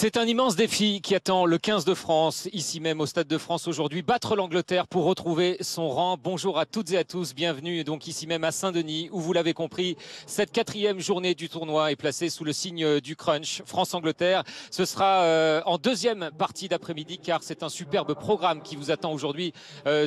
C'est un immense défi qui attend le 15 de France, ici même au Stade de France aujourd'hui, battre l'Angleterre pour retrouver son rang. Bonjour à toutes et à tous, bienvenue donc ici même à Saint-Denis, où vous l'avez compris, cette quatrième journée du tournoi est placée sous le signe du crunch. France-Angleterre, ce sera en deuxième partie d'après-midi, car c'est un superbe programme qui vous attend aujourd'hui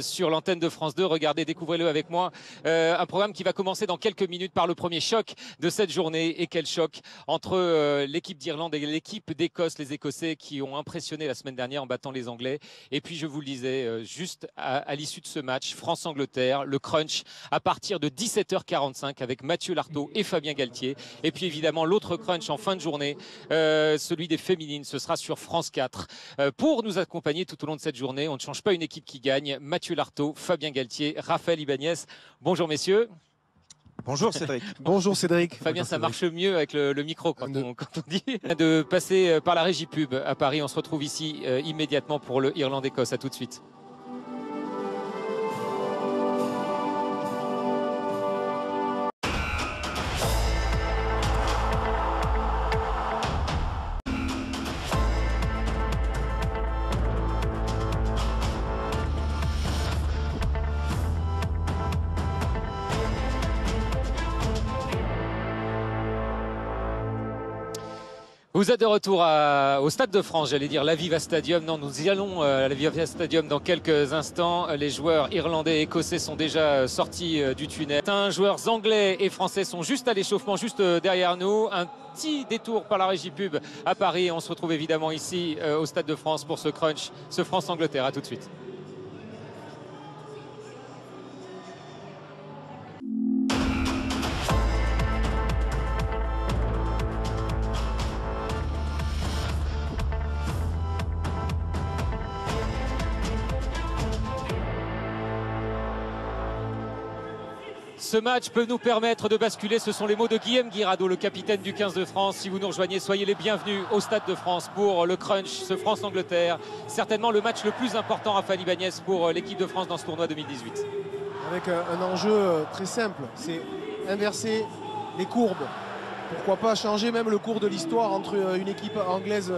sur l'antenne de France 2. Regardez, découvrez-le avec moi. Un programme qui va commencer dans quelques minutes par le premier choc de cette journée. Et quel choc entre l'équipe d'Irlande et l'équipe d'Écosse, les Écossais qui ont impressionné la semaine dernière en battant les Anglais. Et puis je vous le disais, juste à l'issue de ce match, France-Angleterre, le crunch à partir de 17h45 avec Mathieu Lartaud et Fabien Galtier. Et puis évidemment l'autre crunch en fin de journée, celui des féminines, ce sera sur France 4. Pour nous accompagner tout au long de cette journée, on ne change pas une équipe qui gagne. Mathieu Lartaud, Fabien Galtier, Raphaël Ibanez. Bonjour messieurs. Bonjour Cédric. Bonjour Cédric. Fabien, ça marche mieux avec le micro quand on dit. De passer par la régie pub à Paris, on se retrouve ici immédiatement pour le Irlande-Écosse. À tout de suite. Vous êtes de retour au Stade de France, j'allais dire l'Aviva Stadium. Non, nous y allons à l'Aviva Stadium dans quelques instants. Les joueurs irlandais et écossais sont déjà sortis du tunnel. Certains joueurs anglais et français sont juste à l'échauffement, juste derrière nous. Un petit détour par la régie pub à Paris. On se retrouve évidemment ici au Stade de France pour ce crunch, ce France-Angleterre. À tout de suite. Ce match peut nous permettre de basculer, ce sont les mots de Guillaume Guirado, le capitaine du 15 de France. Si vous nous rejoignez, soyez les bienvenus au Stade de France pour le crunch, ce France-Angleterre. Certainement le match le plus important, Raphaël Ibanez, pour l'équipe de France dans ce tournoi 2018. Avec un enjeu très simple, c'est inverser les courbes. Pourquoi pas changer même le cours de l'histoire entre une équipe anglaise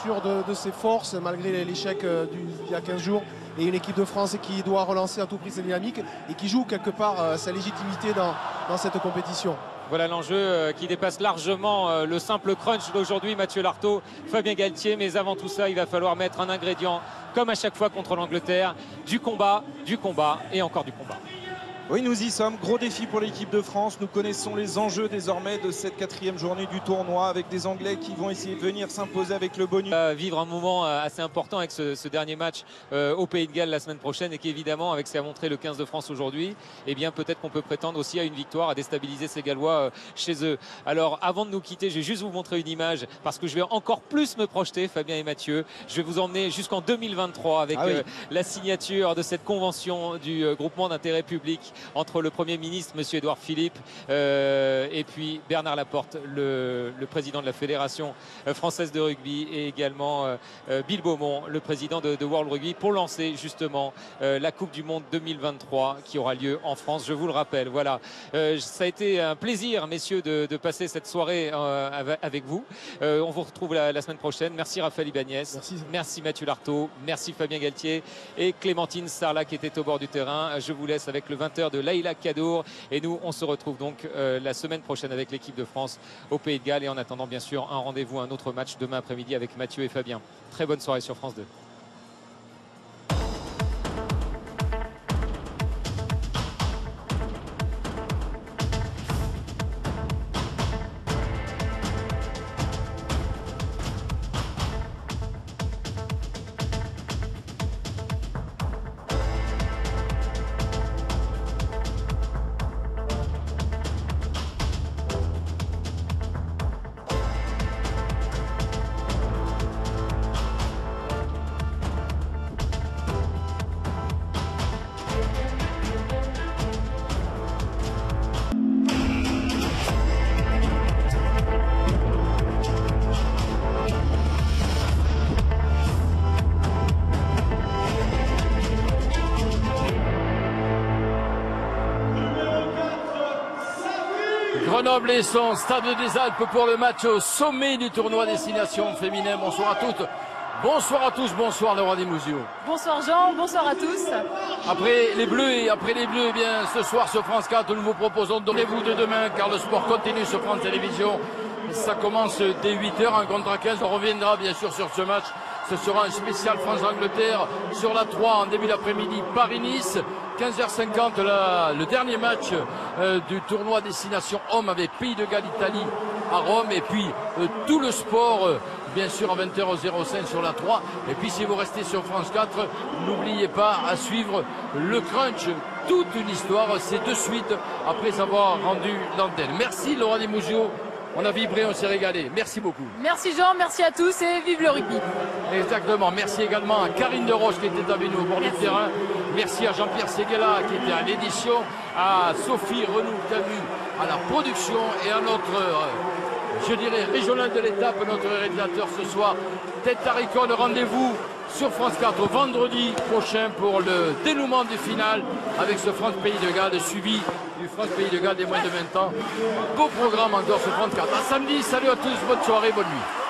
sûre de ses forces, malgré l'échec d'il y a 15 jours, et une équipe de France qui doit relancer à tout prix ses dynamiques et qui joue quelque part sa légitimité dans cette compétition. Voilà l'enjeu qui dépasse largement le simple crunch d'aujourd'hui, Mathieu Lartaud, Fabien Galtier. Mais avant tout ça, il va falloir mettre un ingrédient, comme à chaque fois contre l'Angleterre, du combat et encore du combat. Oui, nous y sommes. Gros défi pour l'équipe de France. Nous connaissons les enjeux désormais de cette quatrième journée du tournoi avec des Anglais qui vont essayer de venir s'imposer avec le bonus. Vivre un moment assez important avec ce dernier match au Pays de Galles la semaine prochaine et qu'évidemment, avec ce qu'a montré le 15 de France aujourd'hui, eh bien peut-être qu'on peut prétendre aussi à une victoire, à déstabiliser ces Gallois chez eux. Alors avant de nous quitter, je vais juste vous montrer une image parce que je vais encore plus me projeter, Fabien et Mathieu. Je vais vous emmener jusqu'en 2023 avec la signature de cette convention du groupement d'intérêt public entre le Premier ministre, M. Édouard Philippe, et puis Bernard Laporte, le président de la Fédération française de rugby, et également Bill Beaumont, le président de World Rugby, pour lancer justement la Coupe du Monde 2023 qui aura lieu en France, je vous le rappelle. Voilà, ça a été un plaisir, messieurs, de passer cette soirée avec vous. On vous retrouve la semaine prochaine. Merci Raphaël Ibanez, merci Mathieu Lartaud, merci Fabien Galtier et Clémentine Sarlat qui était au bord du terrain. Je vous laisse avec le 20h de Laïla Kadour et nous on se retrouve donc la semaine prochaine avec l'équipe de France au Pays de Galles et en attendant bien sûr un rendez-vous, un autre match demain après-midi avec Mathieu et Fabien. Très bonne soirée sur France 2. Grenoble et son Stade des Alpes pour le match au sommet du tournoi Destination Féminin. Bonsoir à toutes. Bonsoir à tous, bonsoir Laura Desmouzios. Bonsoir Jean, bonsoir à tous. Après les Bleus, eh bien ce soir sur France 4, nous vous proposons donnez-vous de demain car le sport continue sur France Télévisions. Ça commence dès 8h, 1 contre 15. On reviendra bien sûr sur ce match. Ce sera un spécial France-Angleterre sur la 3 en début d'après-midi, Paris-Nice. 15h50, le dernier match du tournoi Destination Hommes avec Pays de Galles, Italie à Rome. Et puis tout le sport, bien sûr à 20h05 sur la 3. Et puis si vous restez sur France 4, n'oubliez pas à suivre le Crunch. Toute une histoire, c'est de suite après avoir rendu l'antenne. Merci Laura Desmouzios. On a vibré, on s'est régalé. Merci beaucoup. Merci Jean, merci à tous et vive le rugby. Exactement. Merci également à Karine de Roche qui était avec nous au bord du terrain. Merci à Jean-Pierre Seguela qui était à l'édition, à Sophie Renou-Camus à la production et à notre, je dirais, régional de l'étape, notre réalisateur ce soir, Tête Taricon. Rendez-vous sur France 4 vendredi prochain pour le dénouement du final avec ce France-Pays de Galles suivi du France-Pays de Galles des moins de 20 ans. Beau programme encore sur France 4. À samedi, salut à tous, bonne soirée, bonne nuit.